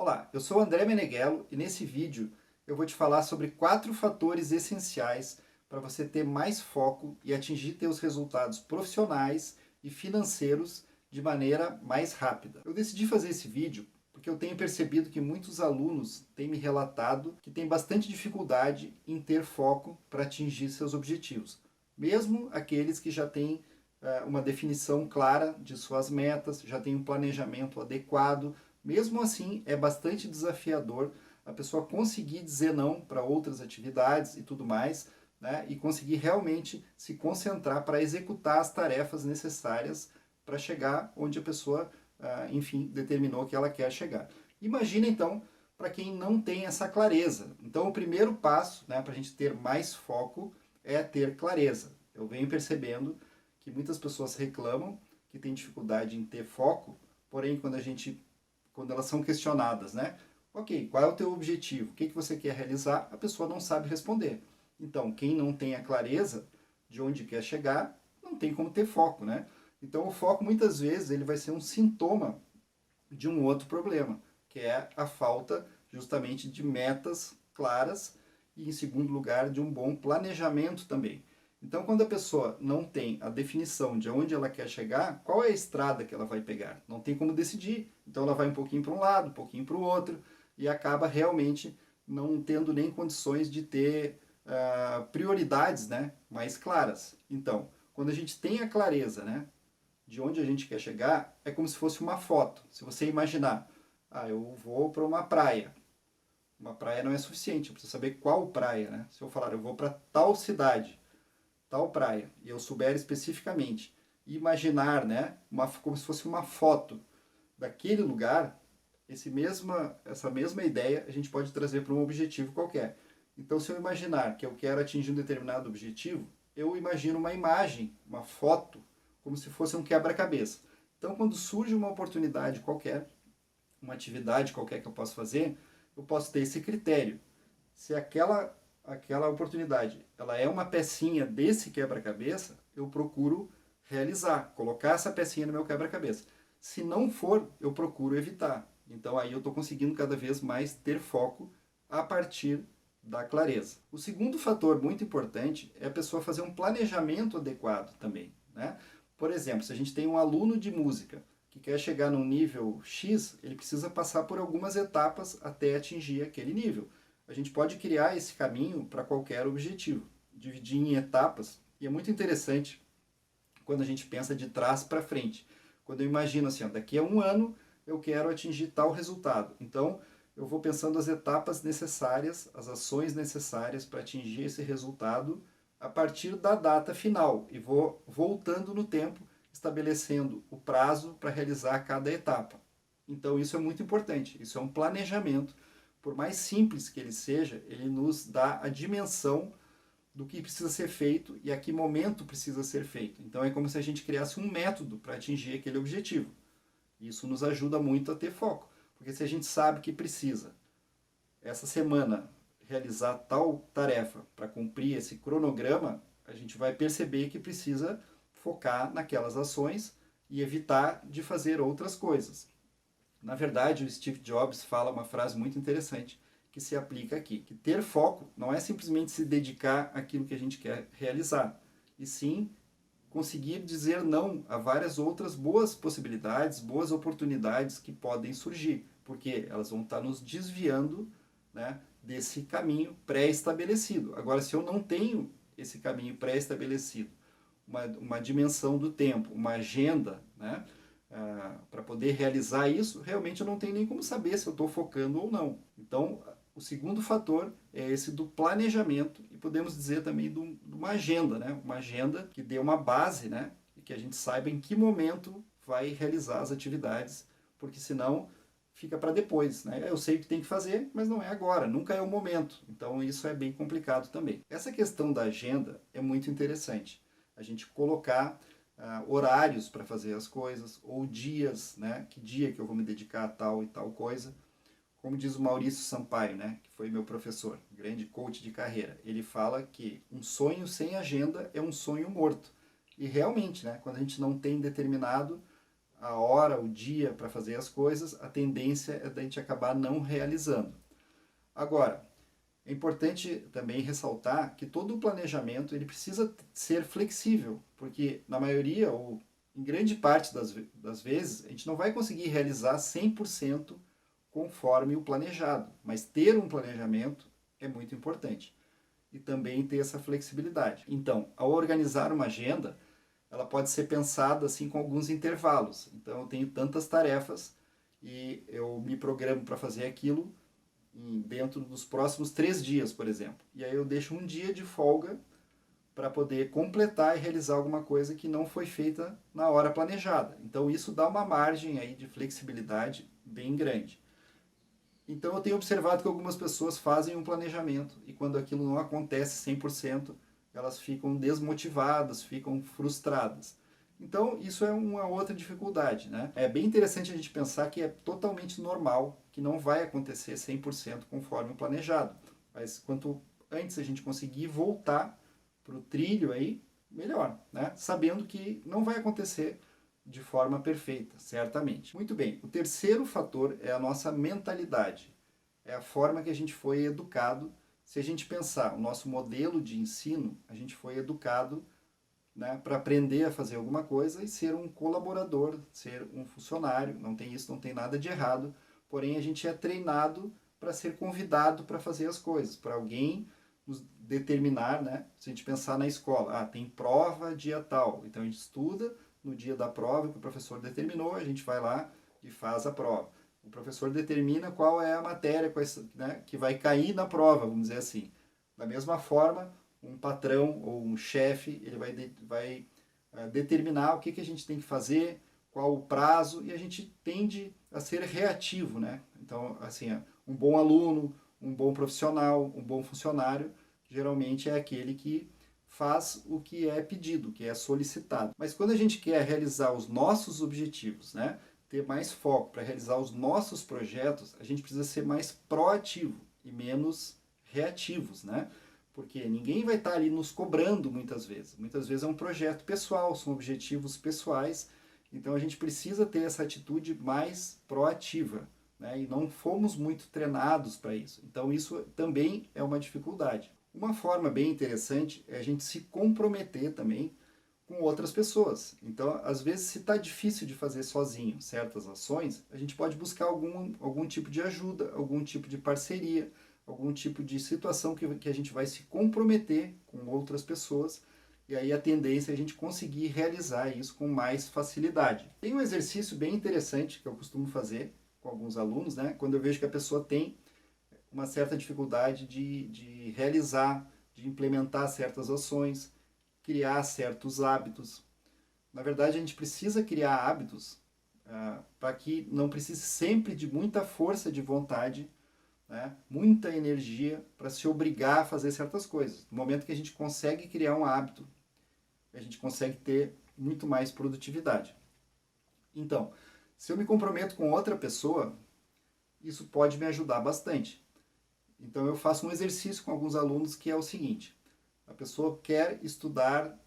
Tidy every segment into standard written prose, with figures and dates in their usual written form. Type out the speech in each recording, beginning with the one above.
Olá, eu sou o André Meneghello e nesse vídeo eu vou te falar sobre 4 fatores essenciais para você ter mais foco e atingir teus resultados profissionais e financeiros de maneira mais rápida. Eu decidi fazer esse vídeo porque eu tenho percebido que muitos alunos têm me relatado que têm bastante dificuldade em ter foco para atingir seus objetivos, mesmo aqueles que já têm uma definição clara de suas metas, já têm um planejamento adequado. Mesmo assim, é bastante desafiador a pessoa conseguir dizer não para outras atividades e tudo mais, né? E conseguir realmente se concentrar para executar as tarefas necessárias para chegar onde a pessoa, enfim, determinou que ela quer chegar. Imagina então para quem não tem essa clareza. Então, o primeiro passo, né, para a gente ter mais foco é ter clareza. Eu venho percebendo que muitas pessoas reclamam que têm dificuldade em ter foco, porém quando elas são questionadas, né? Ok, qual é o teu objetivo? O que você quer realizar? A pessoa não sabe responder. Então, quem não tem a clareza de onde quer chegar, não tem como ter foco, né? Então, o foco muitas vezes ele vai ser um sintoma de um outro problema, que é a falta justamente de metas claras e, em segundo lugar, de um bom planejamento também. Então, quando a pessoa não tem a definição de onde ela quer chegar, qual é a estrada que ela vai pegar? Não tem como decidir. Então, ela vai um pouquinho para um lado, um pouquinho para o outro, e acaba realmente não tendo nem condições de ter prioridades, né, mais claras. Então, quando a gente tem a clareza, né, de onde a gente quer chegar, é como se fosse uma foto. Se você imaginar, eu vou para uma praia. Uma praia não é suficiente, eu preciso saber qual praia, né? Se eu falar, eu vou para tal cidade, tal praia, e eu souber especificamente, e imaginar, né, como se fosse uma foto daquele lugar, essa mesma ideia a gente pode trazer para um objetivo qualquer. Então, se eu imaginar que eu quero atingir um determinado objetivo, eu imagino uma imagem, uma foto, como se fosse um quebra-cabeça. Então, quando surge uma oportunidade qualquer, uma atividade qualquer que eu possa fazer, eu posso ter esse critério. Se aquela oportunidade ela é uma pecinha desse quebra-cabeça, eu procuro realizar, colocar essa pecinha no meu quebra-cabeça. Se não for, eu procuro evitar. Então aí eu estou conseguindo cada vez mais ter foco a partir da clareza. O segundo fator muito importante é a pessoa fazer um planejamento adequado também, né? Por exemplo, se a gente tem um aluno de música que quer chegar num nível X, ele precisa passar por algumas etapas até atingir aquele nível. A gente pode criar esse caminho para qualquer objetivo, dividir em etapas, e é muito interessante quando a gente pensa de trás para frente. Quando eu imagino assim, daqui a um ano eu quero atingir tal resultado. Então, eu vou pensando as etapas necessárias, as ações necessárias para atingir esse resultado a partir da data final e vou voltando no tempo, estabelecendo o prazo para realizar cada etapa. Então, isso é muito importante. Isso é um planejamento. Por mais simples que ele seja, ele nos dá a dimensão do que precisa ser feito e a que momento precisa ser feito. Então é como se a gente criasse um método para atingir aquele objetivo. Isso nos ajuda muito a ter foco, porque se a gente sabe que precisa, essa semana, realizar tal tarefa para cumprir esse cronograma, a gente vai perceber que precisa focar naquelas ações e evitar de fazer outras coisas. Na verdade, o Steve Jobs fala uma frase muito interessante que se aplica aqui, que ter foco não é simplesmente se dedicar àquilo que a gente quer realizar, e sim conseguir dizer não a várias outras boas possibilidades, boas oportunidades que podem surgir, porque elas vão estar nos desviando, né, desse caminho pré-estabelecido. Agora, se eu não tenho esse caminho pré-estabelecido, uma dimensão do tempo, uma agenda, né, para poder realizar isso, realmente eu não tenho nem como saber se eu estou focando ou não. Então, o segundo fator é esse do planejamento e podemos dizer também de uma agenda, né? Uma agenda que dê uma base, né? E que a gente saiba em que momento vai realizar as atividades, porque senão fica para depois, né? Eu sei o que tem que fazer, mas não é agora, nunca é o momento. Então isso é bem complicado também. Essa questão da agenda é muito interessante. A gente colocar horários para fazer as coisas, ou dias, né? Que dia que eu vou me dedicar a tal e tal coisa. Como diz o Maurício Sampaio, né, que foi meu professor, grande coach de carreira, ele fala que um sonho sem agenda é um sonho morto. E realmente, né, quando a gente não tem determinado a hora, o dia para fazer as coisas, a tendência é da gente acabar não realizando. Agora, é importante também ressaltar que todo o planejamento ele precisa ser flexível, porque na maioria ou em grande parte das vezes a gente não vai conseguir realizar 100% conforme o planejado, mas ter um planejamento é muito importante e também ter essa flexibilidade. Então, ao organizar uma agenda, ela pode ser pensada assim com alguns intervalos. Então, eu tenho tantas tarefas e eu me programo para fazer aquilo dentro dos próximos 3 dias, por exemplo. E aí eu deixo um dia de folga para poder completar e realizar alguma coisa que não foi feita na hora planejada. Então isso dá uma margem aí de flexibilidade bem grande. Então eu tenho observado que algumas pessoas fazem um planejamento e quando aquilo não acontece 100%, elas ficam desmotivadas, ficam frustradas. Então isso é uma outra dificuldade, né? É bem interessante a gente pensar que é totalmente normal, que não vai acontecer 100% conforme o planejado. Mas quanto antes a gente conseguir voltar para o trilho aí, melhor, né? Sabendo que não vai acontecer de forma perfeita, certamente. Muito bem, o terceiro fator é a nossa mentalidade. É a forma que a gente foi educado. Se a gente pensar o nosso modelo de ensino, a gente foi educado, né, para aprender a fazer alguma coisa e ser um colaborador, ser um funcionário. Não tem isso, não tem nada de errado. Porém, a gente é treinado para ser convidado para fazer as coisas, para alguém nos determinar, né? Se a gente pensar na escola, tem prova dia tal, então a gente estuda no dia da prova que o professor determinou, a gente vai lá e faz a prova. O professor determina qual é a matéria, né, que vai cair na prova, vamos dizer assim. Da mesma forma, um patrão ou um chefe, ele vai determinar o que a gente tem que fazer, qual o prazo, e a gente tende a ser reativo, né? Então, assim, um bom aluno, um bom profissional, um bom funcionário, geralmente é aquele que faz o que é pedido, o que é solicitado. Mas quando a gente quer realizar os nossos objetivos, né, ter mais foco para realizar os nossos projetos, a gente precisa ser mais proativo e menos reativos, né? Porque ninguém vai estar ali nos cobrando muitas vezes. Muitas vezes é um projeto pessoal, são objetivos pessoais. Então a gente precisa ter essa atitude mais proativa, né? E não fomos muito treinados para isso. Então isso também é uma dificuldade. Uma forma bem interessante é a gente se comprometer também com outras pessoas. Então, às vezes, se está difícil de fazer sozinho certas ações, a gente pode buscar algum tipo de ajuda, algum tipo de parceria, algum tipo de situação que a gente vai se comprometer com outras pessoas e aí a tendência é a gente conseguir realizar isso com mais facilidade. Tem um exercício bem interessante que eu costumo fazer com alguns alunos, né? Quando eu vejo que a pessoa tem uma certa dificuldade de realizar, de implementar certas ações, criar certos hábitos. Na verdade, a gente precisa criar hábitos para que não precise sempre de muita força de vontade, né, muita energia para se obrigar a fazer certas coisas. No momento que a gente consegue criar um hábito, a gente consegue ter muito mais produtividade. Então, se eu me comprometo com outra pessoa, isso pode me ajudar bastante. Então eu faço um exercício com alguns alunos que é o seguinte: a pessoa quer estudar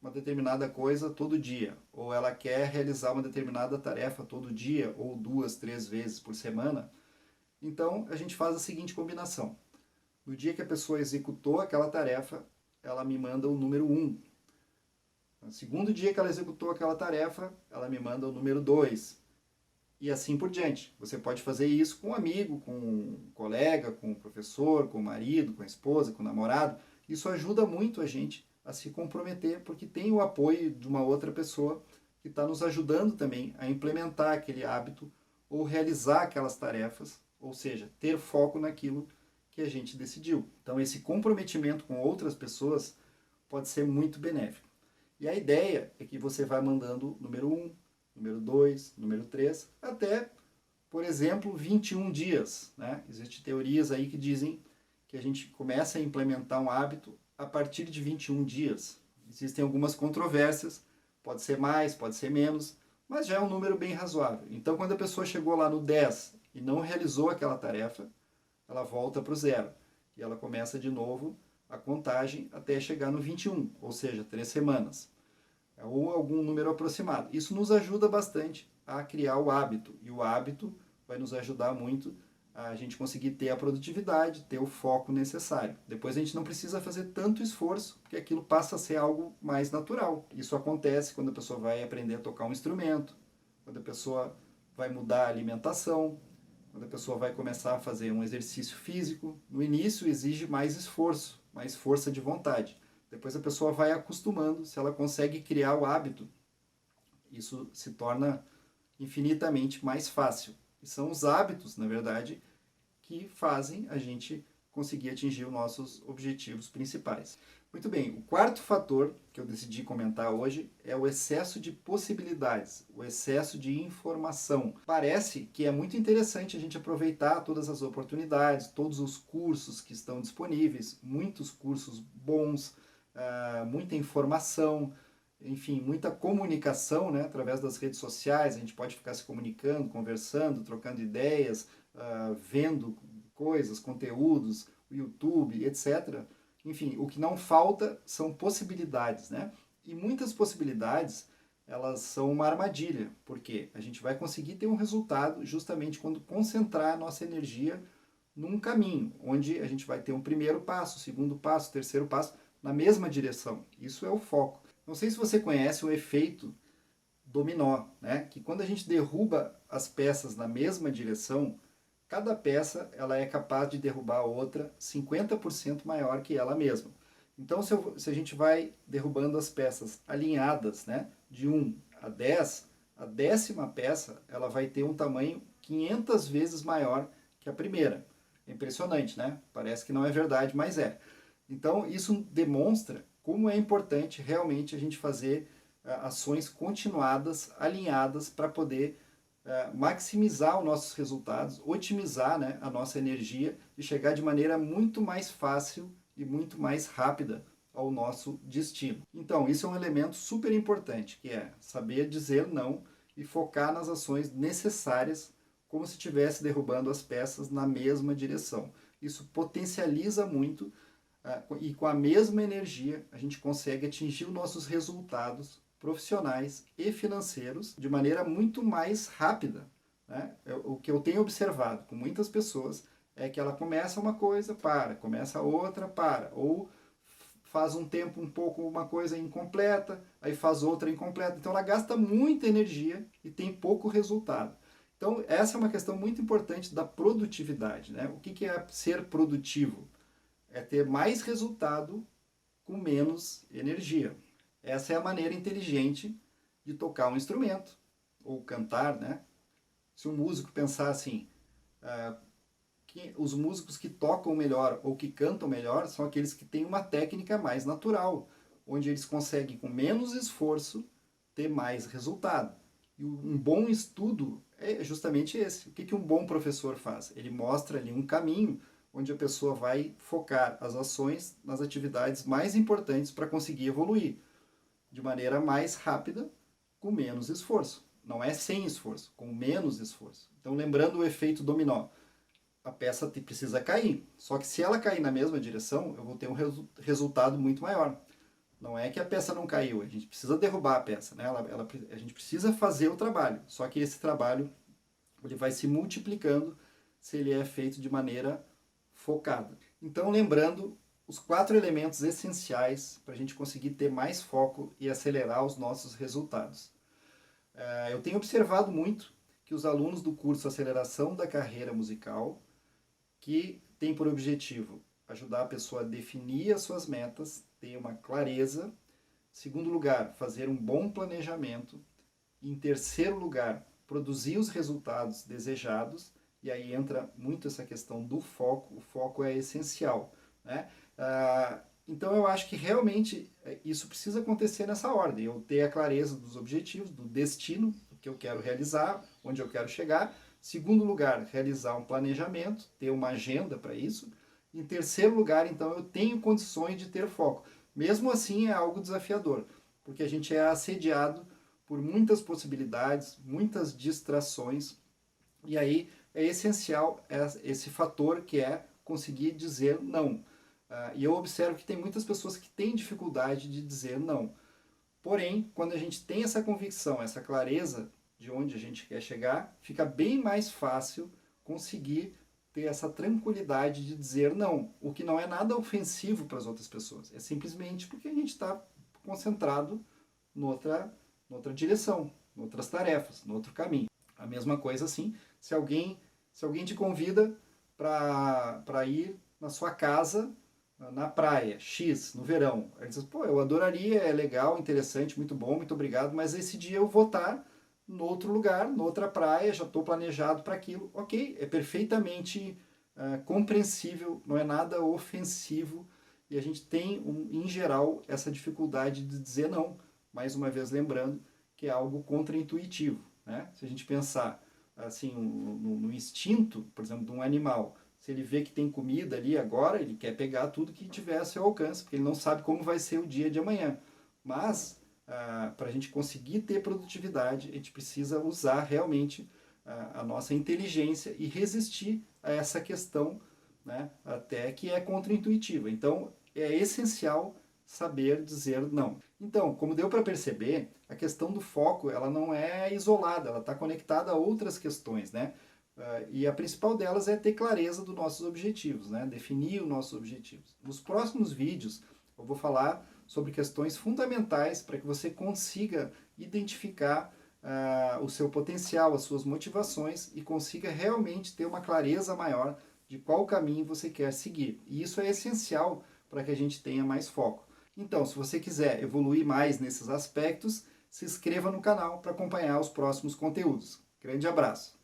uma determinada coisa todo dia, ou ela quer realizar uma determinada tarefa todo dia, ou 2, 3 vezes por semana. Então a gente faz a seguinte combinação: no dia que a pessoa executou aquela tarefa, ela me manda o número 1. No segundo dia que ela executou aquela tarefa, ela me manda o número 2. E assim por diante. Você pode fazer isso com um amigo, com um colega, com um professor, com o marido, com a esposa, com o namorado. Isso ajuda muito a gente a se comprometer, porque tem o apoio de uma outra pessoa que está nos ajudando também a implementar aquele hábito ou realizar aquelas tarefas, ou seja, ter foco naquilo que a gente decidiu. Então esse comprometimento com outras pessoas pode ser muito benéfico. E a ideia é que você vai mandando número 1, número 2, número 3, até, por exemplo, 21 dias. Né? Existem teorias aí que dizem que a gente começa a implementar um hábito a partir de 21 dias. Existem algumas controvérsias, pode ser mais, pode ser menos, mas já é um número bem razoável. Então, quando a pessoa chegou lá no 10 e não realizou aquela tarefa, ela volta para o 0 e ela começa de novo a contagem até chegar no 21, ou seja, 3 semanas, ou algum número aproximado. Isso nos ajuda bastante a criar o hábito. E o hábito vai nos ajudar muito a gente conseguir ter a produtividade, ter o foco necessário. Depois a gente não precisa fazer tanto esforço, porque aquilo passa a ser algo mais natural. Isso acontece quando a pessoa vai aprender a tocar um instrumento, quando a pessoa vai mudar a alimentação, quando a pessoa vai começar a fazer um exercício físico. No início exige mais esforço, mais força de vontade. Depois a pessoa vai acostumando, se ela consegue criar o hábito, isso se torna infinitamente mais fácil. E são os hábitos, na verdade, que fazem a gente conseguir atingir os nossos objetivos principais. Muito bem, o quarto fator que eu decidi comentar hoje é o excesso de possibilidades, o excesso de informação. Parece que é muito interessante a gente aproveitar todas as oportunidades, todos os cursos que estão disponíveis, muitos cursos bons, muita informação, enfim, muita comunicação, né, através das redes sociais. A gente pode ficar se comunicando, conversando, trocando ideias, vendo coisas, conteúdos, o YouTube, etc. Enfim, o que não falta são possibilidades, né? E muitas possibilidades, elas são uma armadilha, porque a gente vai conseguir ter um resultado justamente quando concentrar a nossa energia num caminho, onde a gente vai ter um primeiro passo, segundo passo, terceiro passo, na mesma direção. Isso é o foco. Não sei se você conhece o efeito dominó, né? Que quando a gente derruba as peças na mesma direção, cada peça ela é capaz de derrubar a outra 50% maior que ela mesma. Então, se a gente vai derrubando as peças alinhadas, né, de 1 a 10, a 10ª peça ela vai ter um tamanho 500 vezes maior que a primeira. É impressionante, né? Parece que não é verdade, mas é. Então, isso demonstra como é importante realmente a gente fazer ações continuadas, alinhadas, para poder maximizar os nossos resultados, otimizar, né, a nossa energia e chegar de maneira muito mais fácil e muito mais rápida ao nosso destino. Então, isso é um elemento super importante, que é saber dizer não e focar nas ações necessárias, como se estivesse derrubando as peças na mesma direção. Isso potencializa muito e com a mesma energia a gente consegue atingir os nossos resultados profissionais e financeiros de maneira muito mais rápida, né? O que eu tenho observado com muitas pessoas é que ela começa uma coisa, para, começa outra, para, ou faz um tempo um pouco uma coisa incompleta, aí faz outra incompleta. Então ela gasta muita energia e tem pouco resultado. Então essa é uma questão muito importante da produtividade, né? O que é ser produtivo? É ter mais resultado com menos energia. Essa é a maneira inteligente de tocar um instrumento, ou cantar, né? Se um músico pensar assim, os músicos que tocam melhor ou que cantam melhor são aqueles que têm uma técnica mais natural, onde eles conseguem, com menos esforço, ter mais resultado. E um bom estudo é justamente esse. O que um bom professor faz? Ele mostra ali um caminho onde a pessoa vai focar as ações nas atividades mais importantes para conseguir evoluir de maneira mais rápida, com menos esforço. Não é sem esforço, com menos esforço. Então, lembrando o efeito dominó, a peça precisa cair. Só que se ela cair na mesma direção, eu vou ter um resultado muito maior. Não é que a peça não caiu, a gente precisa derrubar a peça, né? A gente precisa fazer o trabalho. Só que esse trabalho ele vai se multiplicando se ele é feito de maneira focada. Então, lembrando os 4 elementos essenciais para a gente conseguir ter mais foco e acelerar os nossos resultados. Eu tenho observado muito que os alunos do curso Aceleração da Carreira Musical, que tem por objetivo ajudar a pessoa a definir as suas metas, ter uma clareza. Segundo lugar, fazer um bom planejamento. Em terceiro lugar, produzir os resultados desejados. E aí entra muito essa questão do foco. O foco é essencial, né? Então eu acho que realmente isso precisa acontecer nessa ordem. Eu ter a clareza dos objetivos, do destino, do que eu quero realizar, onde eu quero chegar. Segundo lugar, realizar um planejamento, ter uma agenda para isso. Em terceiro lugar, então, eu tenho condições de ter foco. Mesmo assim, é algo desafiador, porque a gente é assediado por muitas possibilidades, muitas distrações, e aí é essencial esse fator que é conseguir dizer não. E eu observo que tem muitas pessoas que têm dificuldade de dizer não. Porém, quando a gente tem essa convicção, essa clareza de onde a gente quer chegar, fica bem mais fácil conseguir ter essa tranquilidade de dizer não, o que não é nada ofensivo para as outras pessoas. É simplesmente porque a gente está concentrado noutra direção, noutras tarefas, no outro caminho. A mesma coisa assim, se alguém te convida para ir na sua casa na praia, X, no verão. Aí diz, pô, eu adoraria, é legal, interessante, muito bom, muito obrigado, mas esse dia eu vou estar no outro lugar, noutra praia, já estou planejado para aquilo. Ok, é perfeitamente compreensível, não é nada ofensivo e a gente tem, em geral, essa dificuldade de dizer não. Mais uma vez lembrando que é algo contraintuitivo, né? Se a gente pensar assim no instinto, por exemplo, de um animal, se ele vê que tem comida ali agora, ele quer pegar tudo que tiver a seu alcance, porque ele não sabe como vai ser o dia de amanhã. Mas, para a gente conseguir ter produtividade, a gente precisa usar realmente a nossa inteligência e resistir a essa questão, né, até que é contraintuitiva. Então, é essencial saber dizer não. Então, como deu para perceber, a questão do foco ela não é isolada, ela está conectada a outras questões, né? E a principal delas é ter clareza dos nossos objetivos, né? Definir os nossos objetivos. Nos próximos vídeos eu vou falar sobre questões fundamentais para que você consiga identificar o seu potencial, as suas motivações e consiga realmente ter uma clareza maior de qual caminho você quer seguir. E isso é essencial para que a gente tenha mais foco. Então, se você quiser evoluir mais nesses aspectos, se inscreva no canal para acompanhar os próximos conteúdos. Grande abraço!